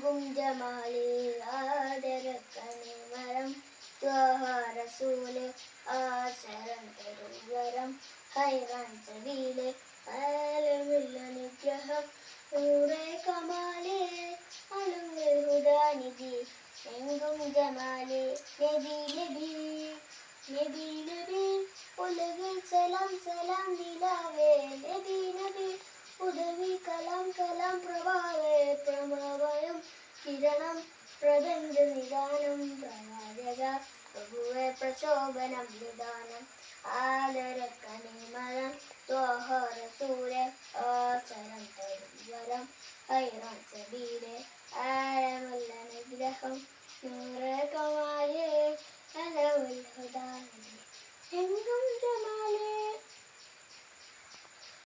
എങ്കും ജമാലേ ആദരക്കനിമരം ത്വഹ റസൂല് ആശരം തരുവരം ഹൈറാൻ സബീല് ആലമുൽ അനുഗ്രഹം നൂറേ കമാലേ അലുങ്ങൽ ഹുദാനിധി എങ്കും ജമാലേ നബി നബി നബി നബി ഉലകിൽ സലാം സലാം നിലാവേ നബി നബി ഉദവി കലാം കലാം പ്രഭാവേ പ്രമവയം കിരണം പ്രപഞ്ച നിദാനം പ്രവാചക പ്രഭുവേ പ്രശോഭനം നിദാനം ആദരക്കനിമരം ത്വഹ റസൂലെ ആചരം തരുവരം ഹൈറാൻ സബീലെ ആലമുൽ അനുഗ്രഹം നൂറേ കമാലേ